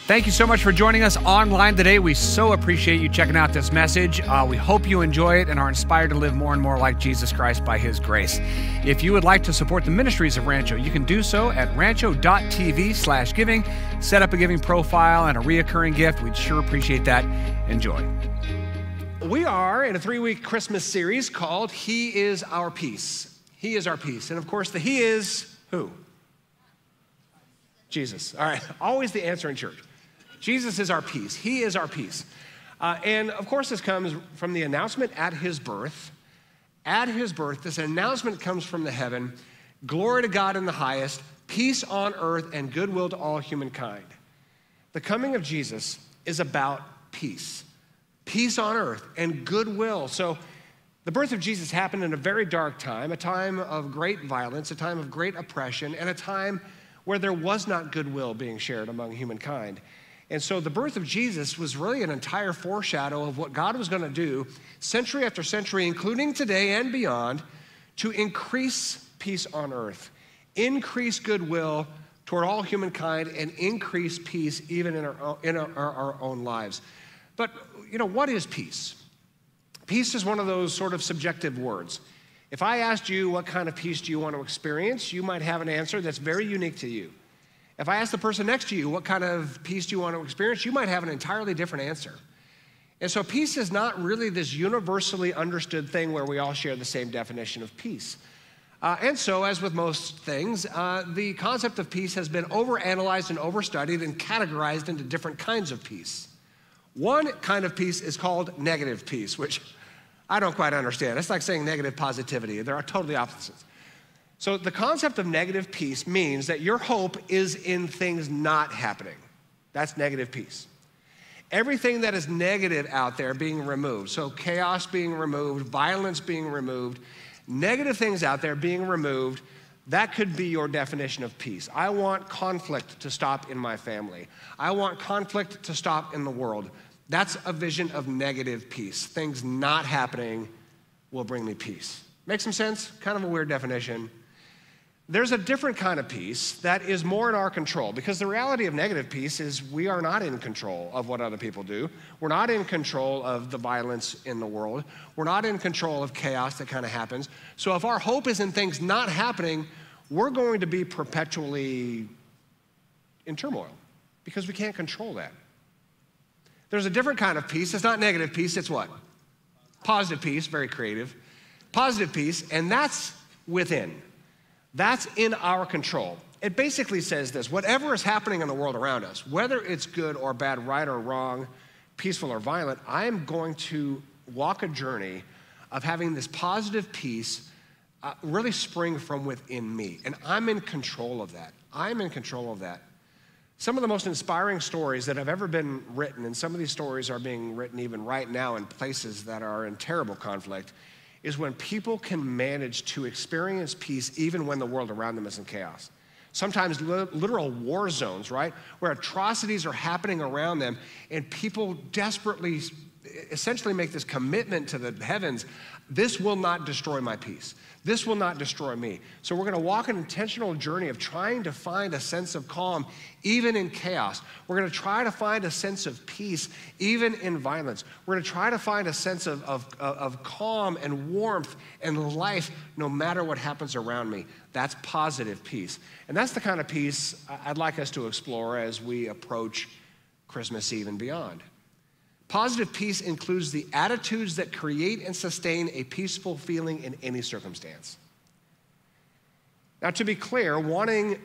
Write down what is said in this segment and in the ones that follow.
Thank you so much for joining us online today. We so appreciate you checking out this message. We hope you enjoy it and are inspired to live more and more like Jesus Christ by His grace. If you would like to support the ministries of Rancho, you can do so at rancho.tv/giving. Set up a giving profile and a reoccurring gift. We'd sure appreciate that. Enjoy. We are in a 3-week Christmas series called He is Our Peace. He is our peace. And of course, the He is who? Jesus. All right. Always the answer in church. Jesus is our peace. He is our peace. And of course, this comes from the announcement at His birth. At His birth, this announcement comes from the heaven. Glory to God in the highest, peace on earth, and goodwill to all humankind. The coming of Jesus is about peace. Peace on earth and goodwill. So the birth of Jesus happened in a very dark time, a time of great violence, a time of great oppression, and a time where there was not goodwill being shared among humankind. And so the birth of Jesus was really an entire foreshadow of what God was going to do century after century, including today and beyond, to increase peace on earth, increase goodwill toward all humankind, and increase peace even in our own lives. But, what is peace? Peace is one of those sort of subjective words. If I asked you what kind of peace do you want to experience, you might have an answer that's very unique to you. If I ask the person next to you, what kind of peace do you want to experience, you might have an entirely different answer. And so peace is not really this universally understood thing where we all share the same definition of peace. And so, as with most things, the concept of peace has been overanalyzed and overstudied and categorized into different kinds of peace. One kind of peace is called negative peace, which I don't quite understand. It's like saying negative positivity. They're totally opposites. So the concept of negative peace means that your hope is in things not happening. That's negative peace. Everything that is negative out there being removed, so chaos being removed, violence being removed, negative things out there being removed, that could be your definition of peace. I want conflict to stop in my family. I want conflict to stop in the world. That's a vision of negative peace. Things not happening will bring me peace. Make some sense? Kind of a weird definition. There's a different kind of peace that is more in our control, because the reality of negative peace is we are not in control of what other people do. We're not in control of the violence in the world. We're not in control of chaos that kind of happens. So if our hope is in things not happening, we're going to be perpetually in turmoil because we can't control that. There's a different kind of peace. It's not negative peace. It's what? Positive peace. Very creative. Positive peace, and that's within. That's in our control. It basically says this: whatever is happening in the world around us, whether it's good or bad, right or wrong, peaceful or violent, I am going to walk a journey of having this positive peace really spring from within me. And I'm in control of that. I'm in control of that. Some of the most inspiring stories that have ever been written, and some of these stories are being written even right now in places that are in terrible conflict, is when people can manage to experience peace even when the world around them is in chaos. Sometimes literal war zones, right? Where atrocities are happening around them and people desperately essentially make this commitment to the heavens: this will not destroy my peace. This will not destroy me. So we're gonna walk an intentional journey of trying to find a sense of calm even in chaos. We're gonna try to find a sense of peace even in violence. We're gonna try to find a sense of calm and warmth and life no matter what happens around me. That's positive peace. And that's the kind of peace I'd like us to explore as we approach Christmas Eve and beyond. Positive peace includes the attitudes that create and sustain a peaceful feeling in any circumstance. Now, to be clear, wanting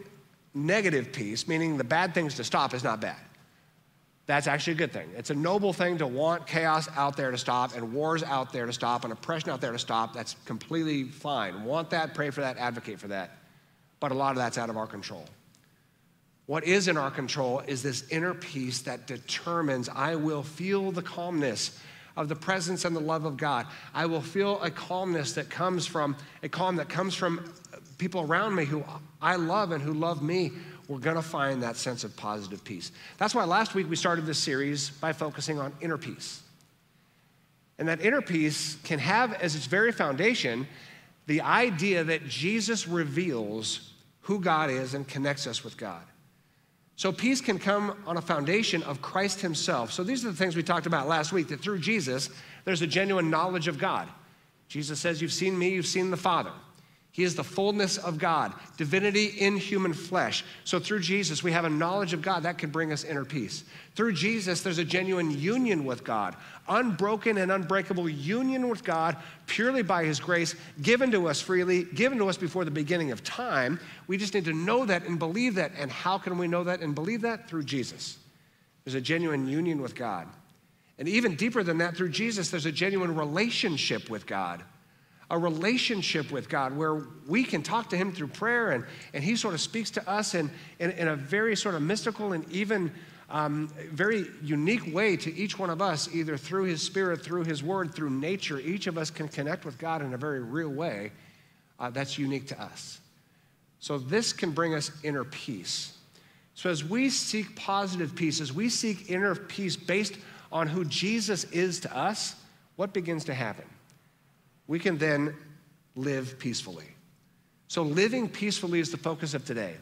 negative peace, meaning the bad things to stop, is not bad. That's actually a good thing. It's a noble thing to want chaos out there to stop and wars out there to stop and oppression out there to stop. That's completely fine. Want that, pray for that, advocate for that. But a lot of that's out of our control. What is in our control is this inner peace that determines I will feel the calmness of the presence and the love of God. I will feel a calmness that comes from, people around me who I love and who love me. We're gonna find that sense of positive peace. That's why last week we started this series by focusing on inner peace. And that inner peace can have as its very foundation the idea that Jesus reveals who God is and connects us with God. So peace can come on a foundation of Christ himself. So these are the things we talked about last week, that through Jesus, there's a genuine knowledge of God. Jesus says, you've seen me, you've seen the Father. He is the fullness of God, divinity in human flesh. So through Jesus, we have a knowledge of God that can bring us inner peace. Through Jesus, there's a genuine union with God, unbroken and unbreakable union with God, purely by his grace, given to us freely, given to us before the beginning of time. We just need to know that and believe that. And how can we know that and believe that? Through Jesus. There's a genuine union with God. And even deeper than that, through Jesus, there's a genuine relationship with God. A relationship with God where we can talk to him through prayer, and he sort of speaks to us in a very sort of mystical and even very unique way to each one of us, either through his Spirit, through his word, through nature. Each of us can connect with God in a very real way that's unique to us. So this can bring us inner peace. So as we seek positive peace, as we seek inner peace based on who Jesus is to us, what begins to happen? We can then live peacefully. So living peacefully is the focus of today.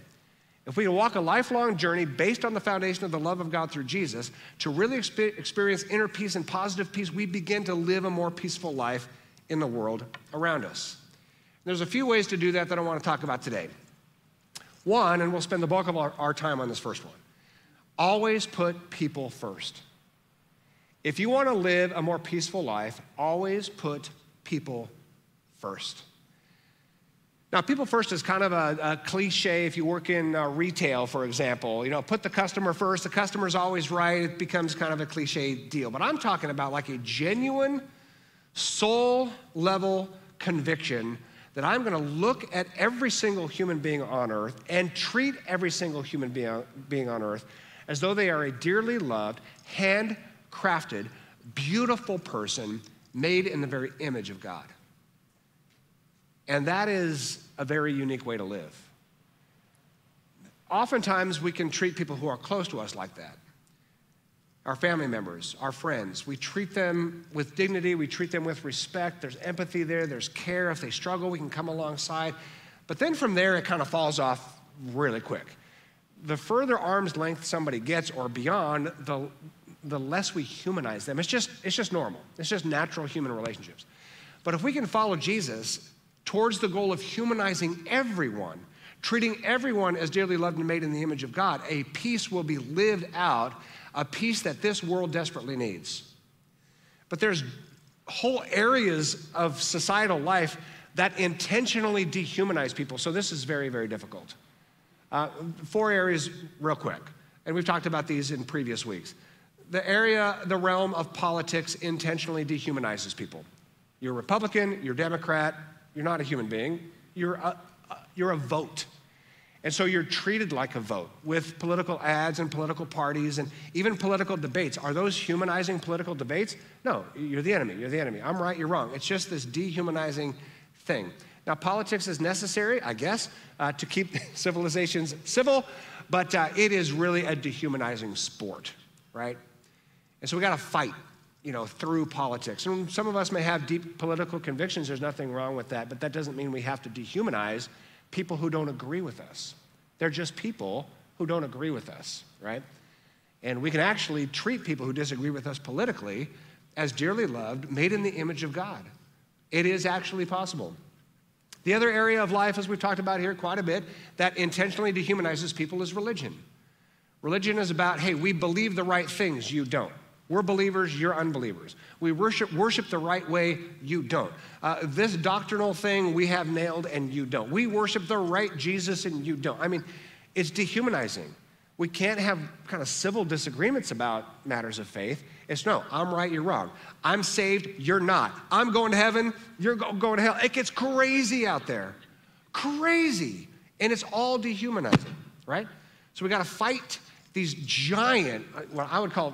If we walk a lifelong journey based on the foundation of the love of God through Jesus, to really experience inner peace and positive peace, we begin to live a more peaceful life in the world around us. There's a few ways to do that I want to talk about today. One, and we'll spend the bulk of our time on this first one, always put people first. If you want to live a more peaceful life, always put people first. Now, people first is kind of a cliche if you work in retail, for example. You know, put the customer first. The customer's always right. It becomes kind of a cliche deal. But I'm talking about like a genuine soul-level conviction that I'm going to look at every single human being on earth and treat every single human being on earth as though they are a dearly loved, handcrafted, beautiful person made in the very image of God. And that is a very unique way to live. Oftentimes, we can treat people who are close to us like that. Our family members, our friends, we treat them with dignity, we treat them with respect, there's empathy there, there's care. If they struggle, we can come alongside. But then from there, it kind of falls off really quick. The further arm's length somebody gets or beyond, the less we humanize them. It's just normal. It's just natural human relationships. But if we can follow Jesus towards the goal of humanizing everyone, treating everyone as dearly loved and made in the image of God, a peace will be lived out, a peace that this world desperately needs. But there's whole areas of societal life that intentionally dehumanize people. So this is very, very difficult. 4 areas real quick. And we've talked about these in previous weeks. The realm of politics intentionally dehumanizes people. You're a Republican, you're a Democrat, you're not a human being, you're a vote. And so you're treated like a vote with political ads and political parties and even political debates. Are those humanizing political debates? No, you're the enemy, you're the enemy. I'm right, you're wrong. It's just this dehumanizing thing. Now, politics is necessary, I guess, to keep civilizations civil, but it is really a dehumanizing sport, right? And so we got to fight, through politics. And some of us may have deep political convictions. There's nothing wrong with that, but that doesn't mean we have to dehumanize people who don't agree with us. They're just people who don't agree with us, right? And we can actually treat people who disagree with us politically as dearly loved, made in the image of God. It is actually possible. The other area of life, as we've talked about here quite a bit, that intentionally dehumanizes people is religion. Religion is about, hey, we believe the right things, you don't. We're believers, you're unbelievers. We worship the right way, you don't. This doctrinal thing we have nailed and you don't. We worship the right Jesus and you don't. I mean, it's dehumanizing. We can't have kind of civil disagreements about matters of faith. It's no, I'm right, you're wrong. I'm saved, you're not. I'm going to heaven, you're going to hell. It gets crazy out there. Crazy. And it's all dehumanizing, right? So we got to fight these giant, what I would call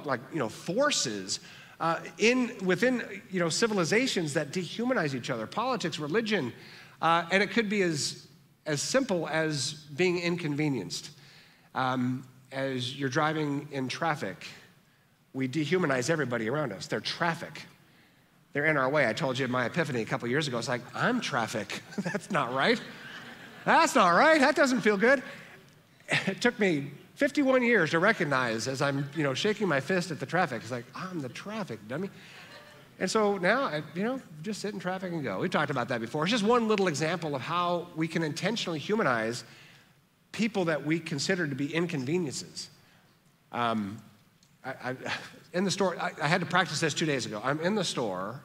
forces within civilizations that dehumanize each other, politics, religion, and it could be as simple as being inconvenienced. As you're driving in traffic, we dehumanize everybody around us. They're traffic. They're in our way. I told you my epiphany a couple years ago. It's like, I'm traffic. That's not right. That's not right. That doesn't feel good. It took me 51 years to recognize as I'm, shaking my fist at the traffic. It's like, I'm the traffic dummy. And so now, just sit in traffic and go. We've talked about that before. It's just one little example of how we can intentionally humanize people that we consider to be inconveniences. In the store, I had to practice this 2 days ago. I'm in the store,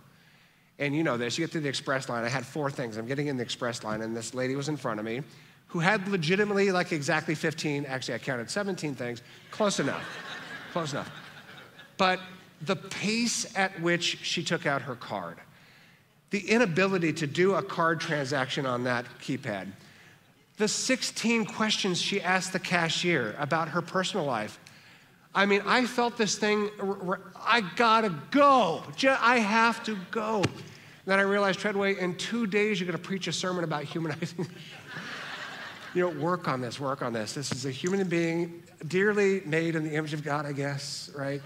and you know this, you get through the express line. I had 4 things. I'm getting in the express line, and this lady was in front of me who had legitimately exactly 15, actually I counted 17 things. Close enough, close enough. But the pace at which she took out her card, the inability to do a card transaction on that keypad, the 16 questions she asked the cashier about her personal life. I mean, I felt this thing, I gotta go. I have to go. And then I realized, Treadway, in 2 days, you're gonna preach a sermon about humanizing. Work on this, work on this. This is a human being, dearly made in the image of God, I guess, right?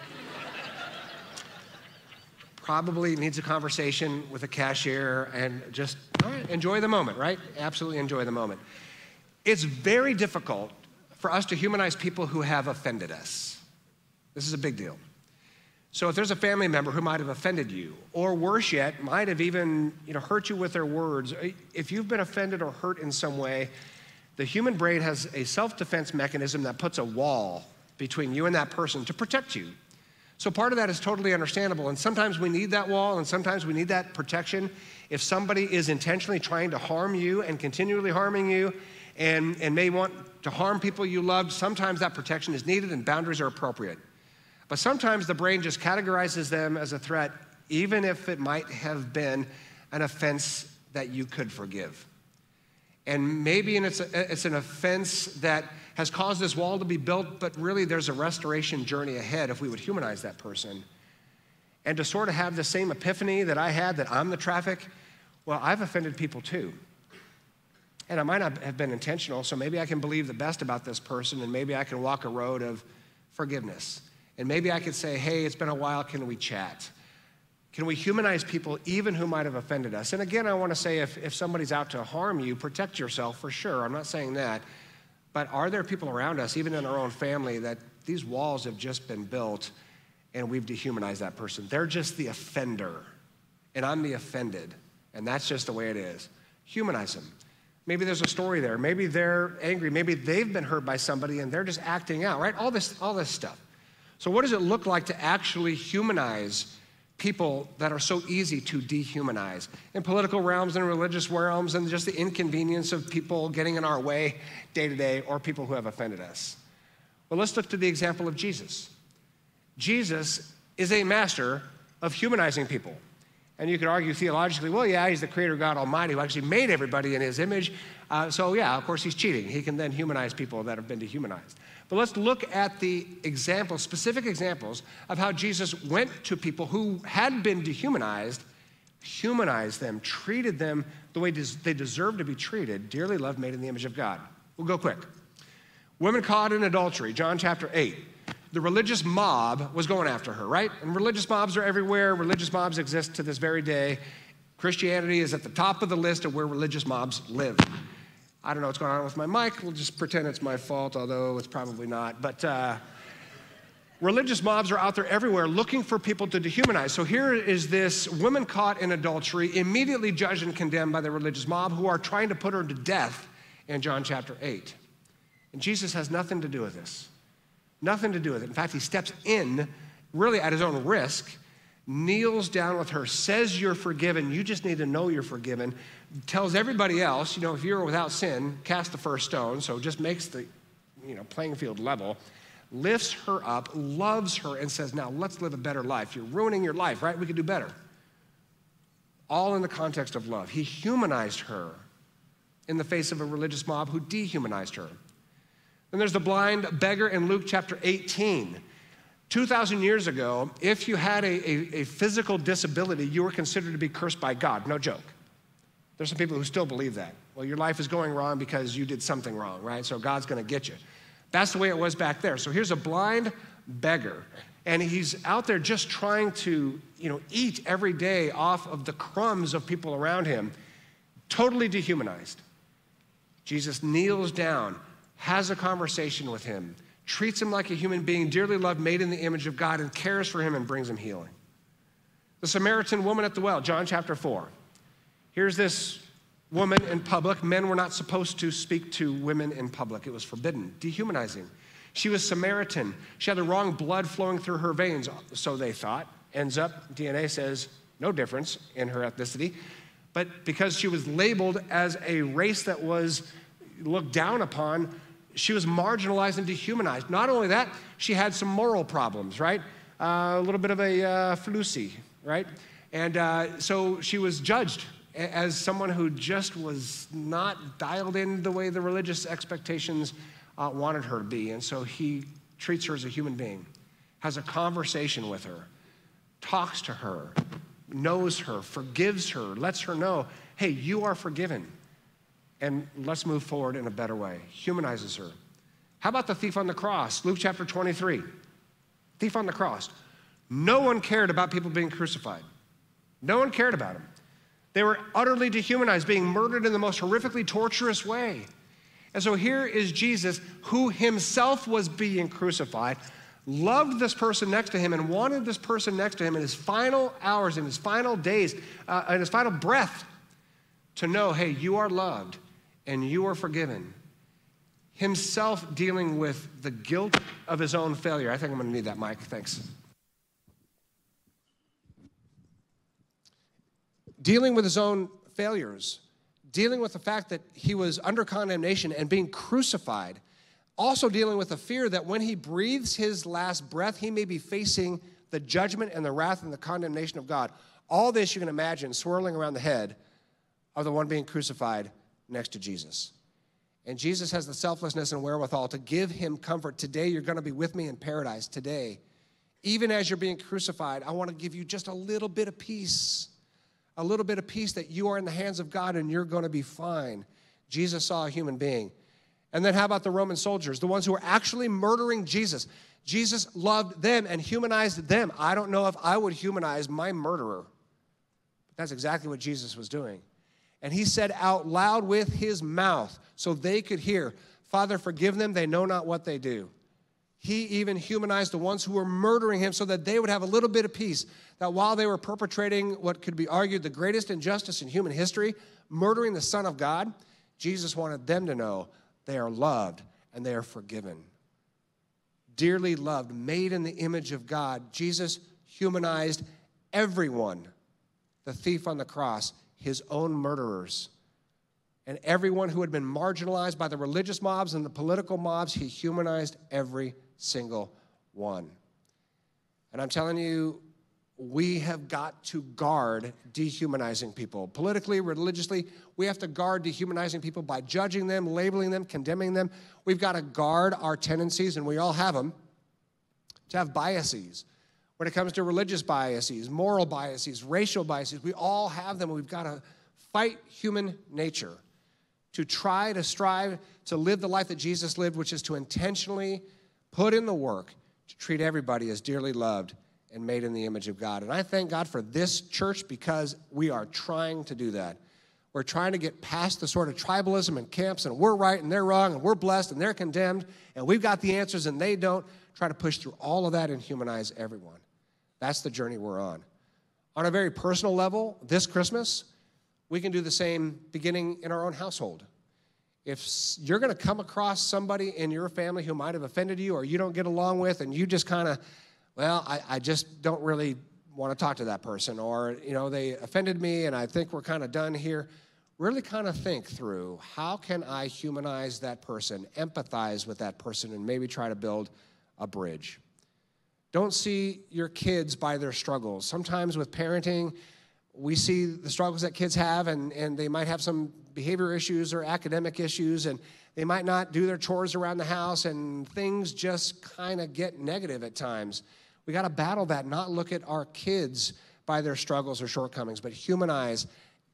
Probably needs a conversation with a cashier and just enjoy the moment, right? Absolutely enjoy the moment. It's very difficult for us to humanize people who have offended us. This is a big deal. So if there's a family member who might have offended you, or worse yet, might have even hurt you with their words, if you've been offended or hurt in some way, the human brain has a self-defense mechanism that puts a wall between you and that person to protect you. So part of that is totally understandable, and sometimes we need that wall, and sometimes we need that protection. If somebody is intentionally trying to harm you and continually harming you and may want to harm people you loved, sometimes that protection is needed and boundaries are appropriate. But sometimes the brain just categorizes them as a threat, even if it might have been an offense that you could forgive. And maybe it's an offense that has caused this wall to be built, but really there's a restoration journey ahead if we would humanize that person. And to sort of have the same epiphany that I had, that I'm the traffic, well, I've offended people too. And I might not have been intentional, so maybe I can believe the best about this person, and maybe I can walk a road of forgiveness. And maybe I could say, hey, it's been a while, can we chat? Can we humanize people even who might have offended us? And again, I want to say if somebody's out to harm you, protect yourself for sure. I'm not saying that. But are there people around us, even in our own family, that these walls have just been built and we've dehumanized that person? They're just the offender, and I'm the offended, and that's just the way it is. Humanize them. Maybe there's a story there. Maybe they're angry. Maybe they've been hurt by somebody and they're just acting out, right? All this stuff. So what does it look like to actually humanize people that are so easy to dehumanize in political realms and religious realms, and just the inconvenience of people getting in our way day to day, or people who have offended us? Well, let's look to the example of Jesus. Jesus is a master of humanizing people. And you could argue theologically, well, yeah, he's the creator God Almighty who actually made everybody in his image. So yeah, of course he's cheating. He can then humanize people that have been dehumanized. But let's look at the examples, specific examples of how Jesus went to people who had been dehumanized, humanized them, treated them the way they deserve to be treated, dearly loved, made in the image of God. We'll go quick. Women caught in adultery, John chapter 8. The religious mob was going after her, right? And religious mobs are everywhere. Religious mobs exist to this very day. Christianity is at the top of the list of where religious mobs live. I don't know what's going on with my mic. We'll just pretend it's my fault, although it's probably not. But religious mobs are out there everywhere looking for people to dehumanize. So here is this woman caught in adultery, immediately judged and condemned by the religious mob who are trying to put her to death in John chapter 8. And Jesus has nothing to do with this. Nothing to do with it. In fact, he steps in, really at his own risk, kneels down with her, says you're forgiven, you just need to know you're forgiven, tells everybody else, if you're without sin, cast the first stone, so just makes the playing field level, lifts her up, loves her, and says, now let's live a better life. You're ruining your life, right? We could do better. All in the context of love. He humanized her in the face of a religious mob who dehumanized her. Then there's the blind beggar in Luke chapter 18. 2,000 years ago, if you had a physical disability, you were considered to be cursed by God. No joke. There's some people who still believe that. Well, your life is going wrong because you did something wrong, right? So God's going to get you. That's the way it was back there. So here's a blind beggar, and he's out there just trying to, eat every day off of the crumbs of people around him, totally dehumanized. Jesus kneels down, has a conversation with him, treats him like a human being, dearly loved, made in the image of God, and cares for him and brings him healing. The Samaritan woman at the well, John chapter 4. Here's this woman in public. Men were not supposed to speak to women in public. It was forbidden, dehumanizing. She was Samaritan. She had the wrong blood flowing through her veins, so they thought. Ends up, DNA says, no difference in her ethnicity. But because she was labeled as a race that was looked down upon, she was marginalized and dehumanized. Not only that, she had some moral problems, right? A little bit of a flusy, right? And so she was judged as someone who just was not dialed in the way the religious expectations wanted her to be. And so he treats her as a human being, has a conversation with her, talks to her, knows her, forgives her, lets her know, hey, you are forgiven, and let's move forward in a better way. Humanizes her. How about the thief on the cross? Luke chapter 23. Thief on the cross. No one cared about people being crucified. No one cared about them. They were utterly dehumanized, being murdered in the most horrifically torturous way. And so here is Jesus, who himself was being crucified, loved this person next to him and wanted this person next to him in his final hours, in his final days, in his final breath, to know, hey, you are loved and you are forgiven. Himself dealing with the guilt of his own failure. I think I'm going to need that mic. Thanks. Dealing with his own failures, dealing with the fact that he was under condemnation and being crucified, also dealing with the fear that when he breathes his last breath, he may be facing the judgment and the wrath and the condemnation of God. All this you can imagine swirling around the head of the one being crucified next to Jesus. And Jesus has the selflessness and wherewithal to give him comfort. Today, you're going to be with me in paradise. Today, even as you're being crucified, I want to give you just a little bit of peace. A little bit of peace that you are in the hands of God and you're going to be fine. Jesus saw a human being. And then how about the Roman soldiers, the ones who were actually murdering Jesus? Jesus loved them and humanized them. I don't know if I would humanize my murderer. But that's exactly what Jesus was doing. And he said out loud with his mouth so they could hear, Father, forgive them, they know not what they do. He even humanized the ones who were murdering him so that they would have a little bit of peace, that while they were perpetrating what could be argued the greatest injustice in human history, murdering the Son of God, Jesus wanted them to know they are loved and they are forgiven. Dearly loved, made in the image of God, Jesus humanized everyone. The thief on the cross, his own murderers, and everyone who had been marginalized by the religious mobs and the political mobs, he humanized every single one. And I'm telling you, we have got to guard dehumanizing people. Politically, religiously, we have to guard dehumanizing people by judging them, labeling them, condemning them. We've got to guard our tendencies, and we all have them, to have biases. When it comes to religious biases, moral biases, racial biases, we all have them. We've got to fight human nature to try to strive to live the life that Jesus lived, which is to intentionally put in the work to treat everybody as dearly loved and made in the image of God. And I thank God for this church because we are trying to do that. We're trying to get past the sort of tribalism and camps and we're right and they're wrong and we're blessed and they're condemned and we've got the answers and they don't. Try to push through all of that and humanize everyone. That's the journey we're on. On a very personal level, this Christmas, we can do the same beginning in our own household. If you're going to come across somebody in your family who might have offended you or you don't get along with and you just kind of, well, I just don't really want to talk to that person, or, you know, they offended me and I think we're kind of done here, really kind of think through, how can I humanize that person, empathize with that person, and maybe try to build a bridge. Don't see your kids by their struggles. Sometimes with parenting, we see the struggles that kids have, and they might have some behavior issues or academic issues, and they might not do their chores around the house, and things just kind of get negative at times. We got to battle that, not look at our kids by their struggles or shortcomings, but humanize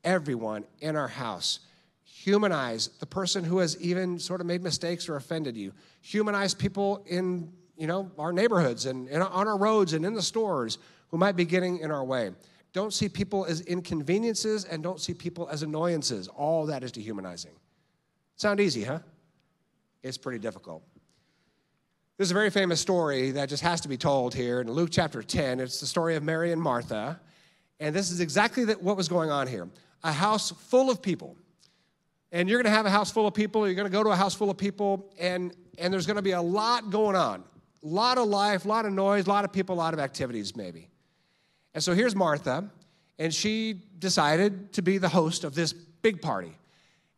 everyone in our house. Humanize the person who has even sort of made mistakes or offended you. Humanize people in, you know, our neighborhoods and on our roads and in the stores who might be getting in our way. Don't see people as inconveniences and don't see people as annoyances. All that is dehumanizing. Sound easy, huh? It's pretty difficult. There's a very famous story that just has to be told here in Luke chapter 10. It's the story of Mary and Martha. And this is exactly what was going on here. A house full of people. And you're going to have a house full of people. You're going to go to a house full of people. And there's going to be a lot going on. A lot of life, a lot of noise, a lot of people, a lot of activities maybe. And so here's Martha. And she decided to be the host of this big party.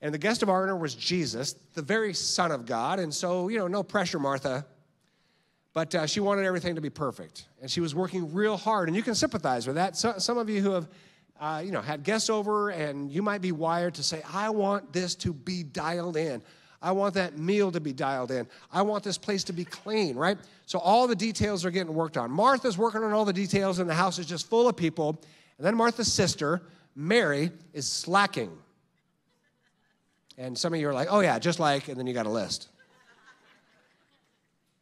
And the guest of honor was Jesus, the very Son of God. And so, no pressure, Martha. But she wanted everything to be perfect. And she was working real hard. And you can sympathize with that. So, some of you who have, had guests over, and you might be wired to say, I want this to be dialed in. I want that meal to be dialed in. I want this place to be clean, right? So all the details are getting worked on. Martha's working on all the details, and the house is just full of people. And then Martha's sister, Mary, is slacking. And some of you are like, oh, yeah, just like, and then you got a list.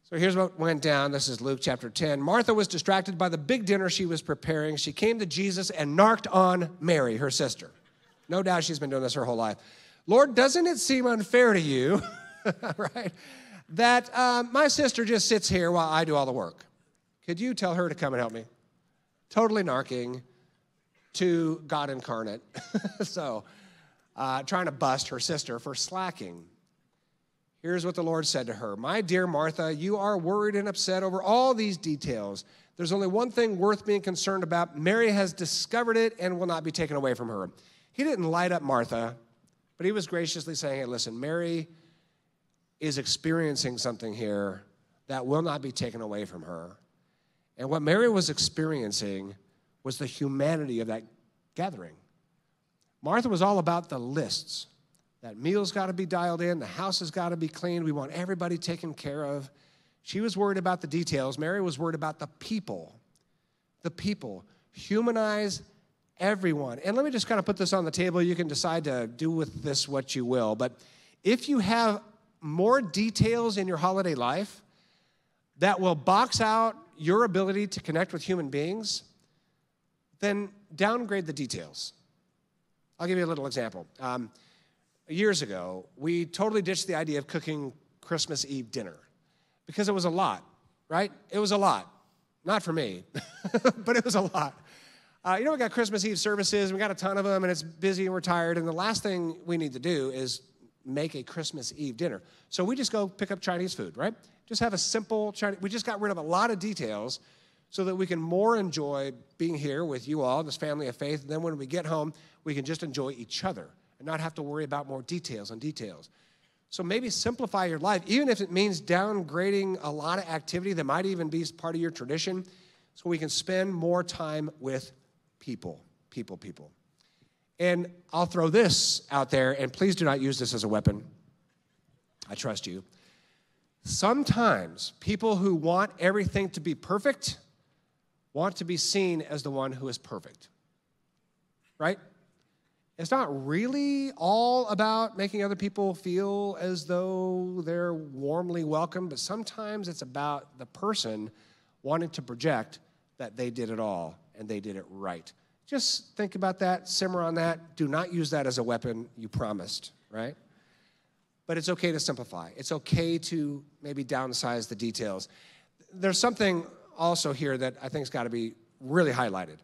So here's what went down. This is Luke chapter 10. Martha was distracted by the big dinner she was preparing. She came to Jesus and narked on Mary, her sister. No doubt she's been doing this her whole life. Lord, doesn't it seem unfair to you, right, that my sister just sits here while I do all the work? Could you tell her to come and help me? Totally narking to God incarnate. So trying to bust her sister for slacking. Here's what the Lord said to her. My dear Martha, you are worried and upset over all these details. There's only one thing worth being concerned about. Mary has discovered it and will not be taken away from her. He didn't light up Martha, but he was graciously saying, hey, listen, Mary is experiencing something here that will not be taken away from her. And what Mary was experiencing was the humanity of that gathering. Martha was all about the lists. That meal's got to be dialed in. The house has got to be cleaned. We want everybody taken care of. She was worried about the details. Mary was worried about the people. The people. Humanize everyone. And let me just kind of put this on the table. You can decide to do with this what you will. But if you have more details in your holiday life that will box out your ability to connect with human beings, then downgrade the details. I'll give you a little example. Years ago, we totally ditched the idea of cooking Christmas Eve dinner because it was a lot, right? It was a lot. Not for me, but it was a lot. We got Christmas Eve services, we got a ton of them, and it's busy and we're tired, and the last thing we need to do is make a Christmas Eve dinner. So we just go pick up Chinese food, right? Just have a simple Chinese. We just got rid of a lot of details so that we can more enjoy being here with you all, this family of faith, and then when we get home, we can just enjoy each other and not have to worry about more details and details. So maybe simplify your life, even if it means downgrading a lot of activity that might even be part of your tradition, so we can spend more time with people. And I'll throw this out there, and please do not use this as a weapon. I trust you. Sometimes people who want everything to be perfect want to be seen as the one who is perfect, right? It's not really all about making other people feel as though they're warmly welcomed, but sometimes it's about the person wanting to project that they did it all and they did it right. Just think about that, simmer on that. Do not use that as a weapon, you promised, right? But it's okay to simplify. It's okay to maybe downsize the details. There's something also here that I think has got to be really highlighted.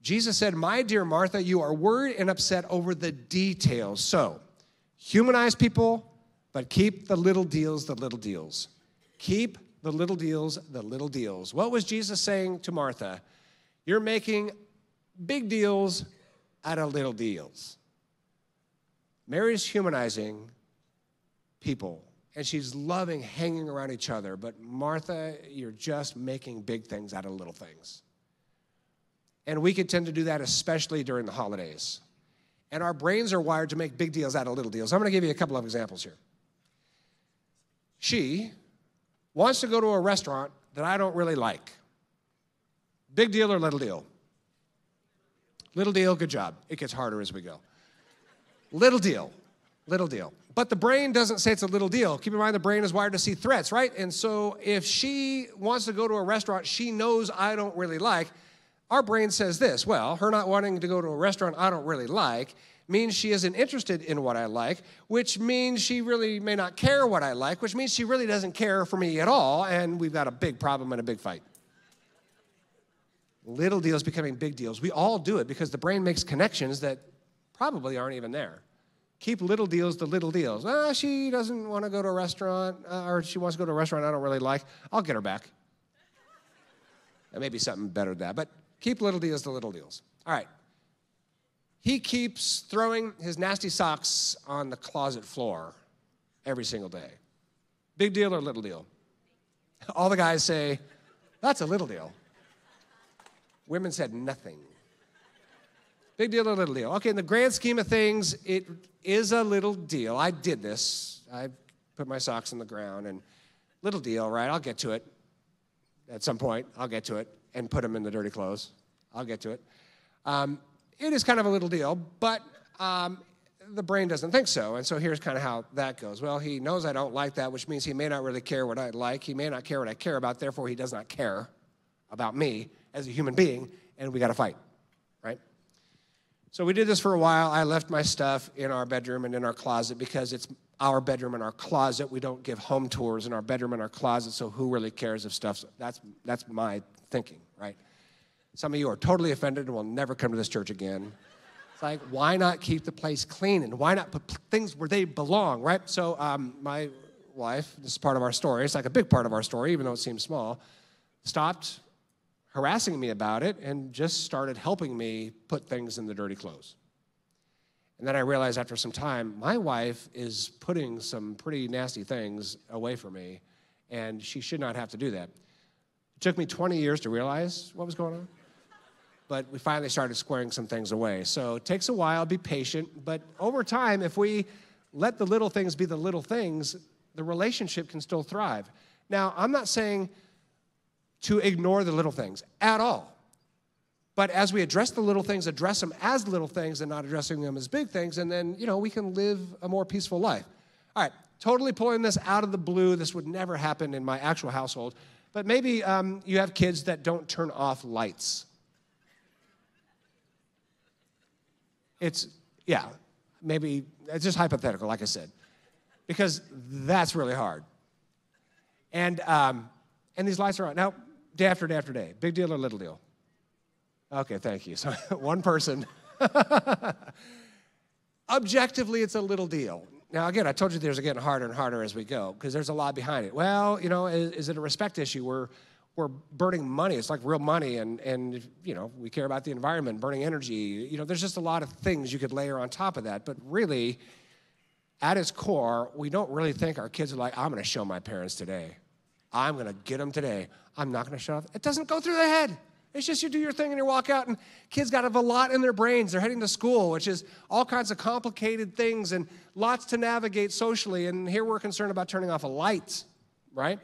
Jesus said, my dear Martha, you are worried and upset over the details. So, humanize people, but keep the little deals the little deals. Keep the little deals the little deals. What was Jesus saying to Martha? You're making big deals out of little deals. Mary's humanizing people, and she's loving hanging around each other. But Martha, you're just making big things out of little things. And we could tend to do that, especially during the holidays. And our brains are wired to make big deals out of little deals. I'm going to give you a couple of examples here. She wants to go to a restaurant that I don't really like. Big deal or little deal? Little deal, good job. It gets harder as we go. Little deal. But the brain doesn't say it's a little deal. Keep in mind, the brain is wired to see threats, right? And so if she wants to go to a restaurant she knows I don't really like, our brain says this, well, her not wanting to go to a restaurant I don't really like means she isn't interested in what I like, which means she really may not care what I like, which means she really doesn't care for me at all, and we've got a big problem and a big fight. Little deals becoming big deals. We all do it because the brain makes connections that probably aren't even there. Keep little deals to little deals. She doesn't want to go to a restaurant, or she wants to go to a restaurant I don't really like. I'll get her back. There may be something better than that, but keep little deals to little deals. All right. He keeps throwing his nasty socks on the closet floor every single day. Big deal or little deal? All the guys say, that's a little deal. Women said nothing. Big deal or little deal? Okay, in the grand scheme of things, it is a little deal. I did this. I put my socks on the ground, and little deal, right? I'll get to it. At some point, I'll get to it and put them in the dirty clothes. I'll get to it. It is kind of a little deal, but the brain doesn't think so, and so here's kind of how that goes. Well, he knows I don't like that, which means he may not really care what I like. He may not care what I care about, therefore he does not care about me as a human being, and we got to fight, right? So we did this for a while. I left my stuff in our bedroom and in our closet because it's our bedroom and our closet. We don't give home tours in our bedroom and our closet, so who really cares if stuff's... That's my thinking, right? Some of you are totally offended and will never come to this church again. It's like, why not keep the place clean, and why not put things where they belong, right? So my wife, this is part of our story, it's like a big part of our story, even though it seems small, stopped harassing me about it and just started helping me put things in the dirty clothes. And then I realized after some time, my wife is putting some pretty nasty things away from me, and she should not have to do that. It took me 20 years to realize what was going on, but we finally started squaring some things away. So it takes a while, be patient, but over time, if we let the little things be the little things, the relationship can still thrive. Now, I'm not saying to ignore the little things at all. But as we address the little things, address them as little things and not addressing them as big things, and then, we can live a more peaceful life. All right, totally pulling this out of the blue. This would never happen in my actual household. But maybe you have kids that don't turn off lights. Maybe it's just hypothetical, like I said, because that's really hard. And these lights are on. Now, day after day after day, big deal or little deal? Okay, thank you. So one person. Objectively, it's a little deal. Now, again, I told you there's getting harder and harder as we go because there's a lot behind it. Well, is it a respect issue? We're burning money. It's like real money, and we care about the environment, burning energy. There's just a lot of things you could layer on top of that. But really, at its core, we don't really think our kids are like, I'm going to show my parents today. I'm going to get them today. I'm not going to shut up. It doesn't go through their head. It's just you do your thing and you walk out, and kids got a lot in their brains. They're heading to school, which is all kinds of complicated things and lots to navigate socially, and here we're concerned about turning off a light, right?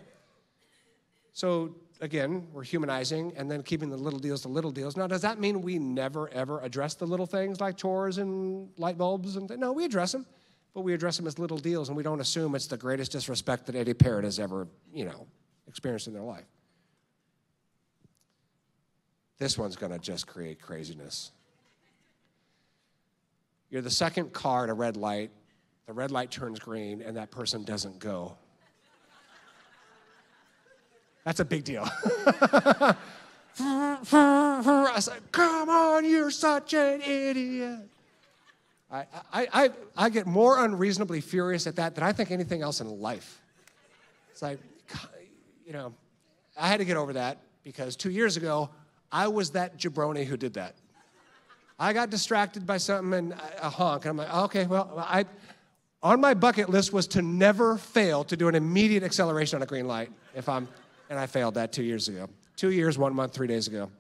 So, again, we're humanizing and then keeping the little deals to little deals. Now, does that mean we never, ever address the little things like chores and light bulbs? No, we address them, but we address them as little deals, and we don't assume it's the greatest disrespect that any parent has ever, experienced in their life. This one's going to just create craziness. You're the second car at a red light. The red light turns green, and that person doesn't go. That's a big deal. I said, come on, you're such an idiot. I get more unreasonably furious at that than I think anything else in life. It's like, I had to get over that because 2 years ago, I was that jabroni who did that. I got distracted by something and a honk, and I'm like, okay, well, on my bucket list was to never fail to do an immediate acceleration on a green light and I failed that 2 years ago. 2 years, 1 month, 3 days ago.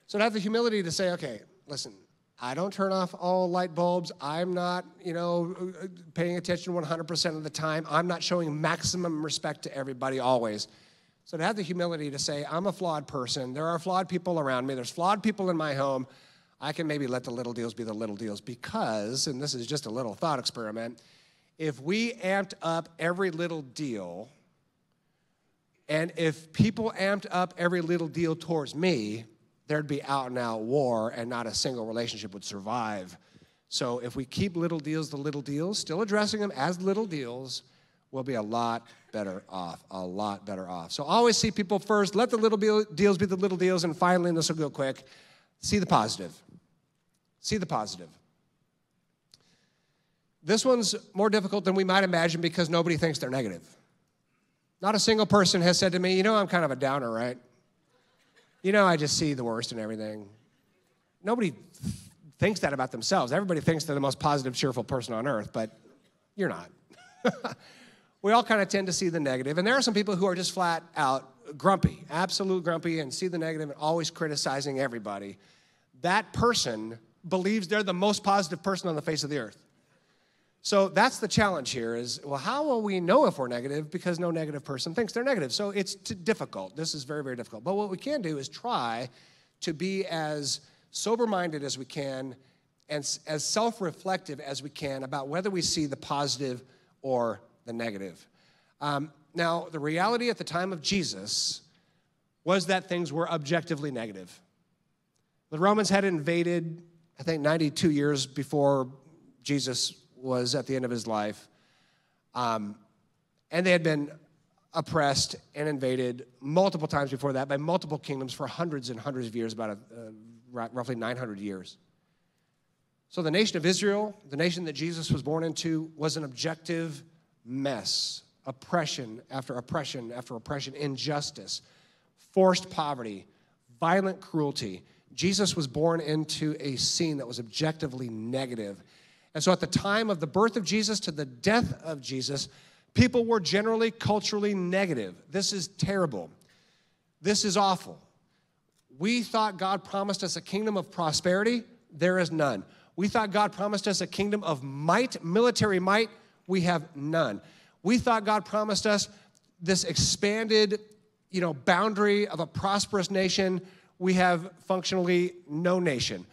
So to have the humility to say, okay, listen, I don't turn off all light bulbs. I'm not, paying attention 100% of the time. I'm not showing maximum respect to everybody always. So to have the humility to say, I'm a flawed person. There are flawed people around me. There's flawed people in my home. I can maybe let the little deals be the little deals because, and this is just a little thought experiment, if we amped up every little deal, and if people amped up every little deal towards me, there'd be out and out war and not a single relationship would survive So if we keep little deals the little deals, still addressing them as little deals, we'll be a lot better off, a lot better off. So always see people first, let the little deals be the little deals, and finally, and this will go quick, see the positive. See the positive. This one's more difficult than we might imagine because nobody thinks they're negative. Not a single person has said to me, I'm kind of a downer, right? I just see the worst in everything. Nobody thinks that about themselves. Everybody thinks they're the most positive, cheerful person on earth, but you're not. We all kind of tend to see the negative, and there are some people who are just flat out grumpy, absolute grumpy, and see the negative and always criticizing everybody. That person believes they're the most positive person on the face of the earth. So that's the challenge here is, well, how will we know if we're negative? Because no negative person thinks they're negative. So it's difficult. This is very, very difficult. But what we can do is try to be as sober-minded as we can and as self-reflective as we can about whether we see the positive or the negative. Now, the reality at the time of Jesus was that things were objectively negative. The Romans had invaded, I think, 92 years before Jesus was at the end of his life. And they had been oppressed and invaded multiple times before that by multiple kingdoms for hundreds and hundreds of years, about roughly 900 years. So the nation of Israel, the nation that Jesus was born into, was an objective mess. Oppression after oppression after oppression, injustice, forced poverty, violent cruelty. Jesus was born into a scene that was objectively negative. And so at the time of the birth of Jesus to the death of Jesus, people were generally culturally negative. This is terrible. This is awful. We thought God promised us a kingdom of prosperity. There is none. We thought God promised us a kingdom of might, military might. We have none. We thought God promised us this expanded, boundary of a prosperous nation. We have functionally no nation.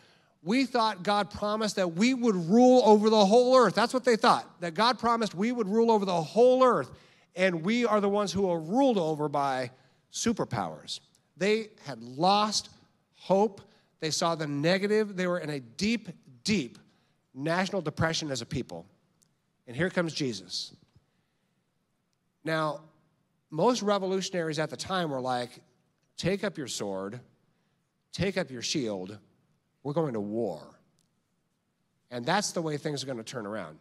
We thought God promised that we would rule over the whole earth. That's what they thought, that God promised we would rule over the whole earth, and we are the ones who are ruled over by superpowers. They had lost hope. They saw the negative. They were in a deep, deep national depression as a people. And here comes Jesus. Now, most revolutionaries at the time were like, take up your sword, take up your shield, we're going to war. And that's the way things are going to turn around.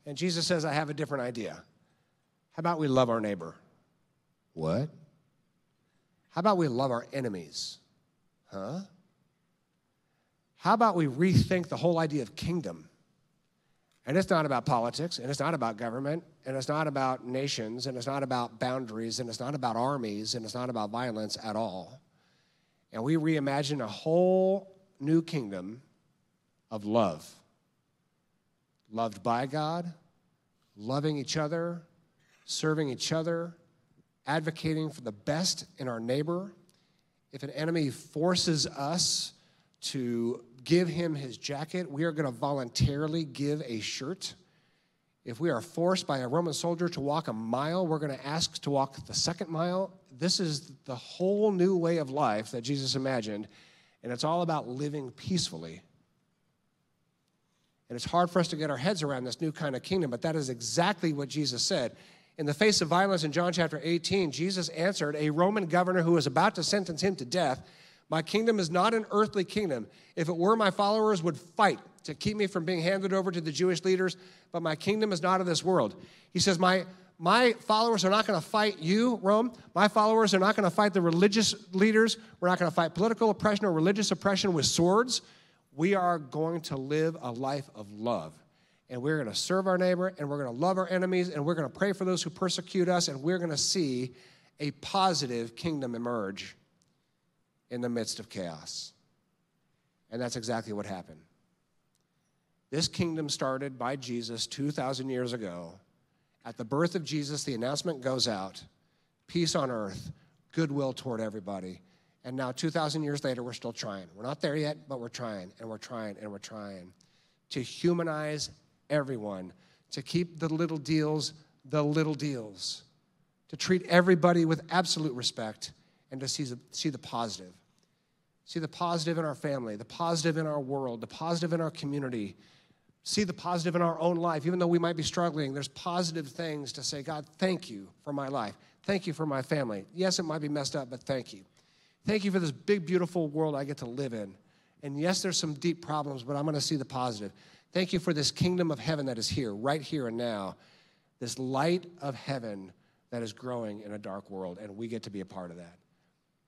And Jesus says, I have a different idea. How about we love our neighbor? What? How about we love our enemies? Huh? How about we rethink the whole idea of kingdom? And it's not about politics, and it's not about government, and it's not about nations, and it's not about boundaries, and it's not about armies, and it's not about violence at all. And we reimagine a whole new kingdom of love. Loved by God, loving each other, serving each other, advocating for the best in our neighbor. If an enemy forces us to give him his jacket, we are going to voluntarily give a shirt. If we are forced by a Roman soldier to walk a mile, we're going to ask to walk the second mile. This is the whole new way of life that Jesus imagined, and it's all about living peacefully. And it's hard for us to get our heads around this new kind of kingdom, but that is exactly what Jesus said. In the face of violence in John chapter 18, Jesus answered a Roman governor who was about to sentence him to death, my kingdom is not an earthly kingdom. If it were, my followers would fight to keep me from being handed over to the Jewish leaders, but my kingdom is not of this world. He says, my followers are not going to fight you, Rome. My followers are not going to fight the religious leaders. We're not going to fight political oppression or religious oppression with swords. We are going to live a life of love. And we're going to serve our neighbor, and we're going to love our enemies, and we're going to pray for those who persecute us, and we're going to see a positive kingdom emerge in the midst of chaos. And that's exactly what happened. This kingdom started by Jesus 2,000 years ago. At the birth of Jesus, the announcement goes out, peace on earth, goodwill toward everybody. And now 2,000 years later, we're still trying. We're not there yet, but we're trying, and we're trying, and we're trying to humanize everyone, to keep the little deals, to treat everybody with absolute respect, and to see the positive. See the positive in our family, the positive in our world, the positive in our community. See the positive in our own life. Even though we might be struggling, there's positive things to say, God, thank you for my life. Thank you for my family. Yes, it might be messed up, but thank you. Thank you for this big, beautiful world I get to live in. And yes, there's some deep problems, but I'm going to see the positive. Thank you for this kingdom of heaven that is here, right here and now. This light of heaven that is growing in a dark world, and we get to be a part of that.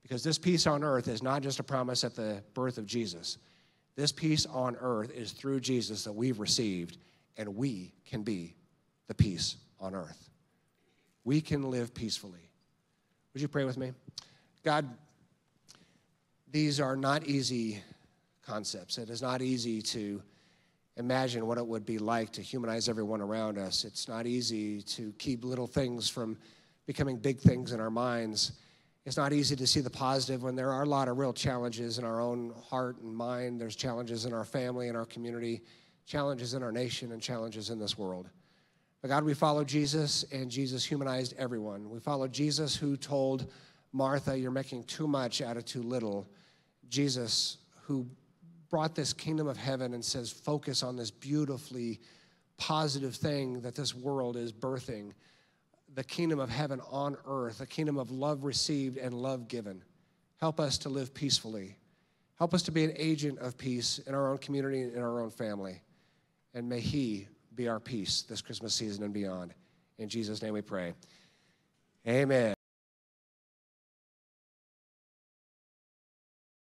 Because this peace on earth is not just a promise at the birth of Jesus. This peace on earth is through Jesus that we've received, and we can be the peace on earth. We can live peacefully. Would you pray with me? God, these are not easy concepts. It is not easy to imagine what it would be like to humanize everyone around us. It's not easy to keep little things from becoming big things in our minds. It's not easy to see the positive when there are a lot of real challenges in our own heart and mind. There's challenges in our family, in our community, challenges in our nation, and challenges in this world. But God, we follow Jesus, and Jesus humanized everyone. We follow Jesus, who told Martha, you're making too much out of too little. Jesus, who brought this kingdom of heaven and says, focus on this beautifully positive thing that this world is birthing. The kingdom of heaven on earth, a kingdom of love received and love given. Help us to live peacefully. Help us to be an agent of peace in our own community and in our own family. And may He be our peace this Christmas season and beyond. In Jesus' name we pray. Amen.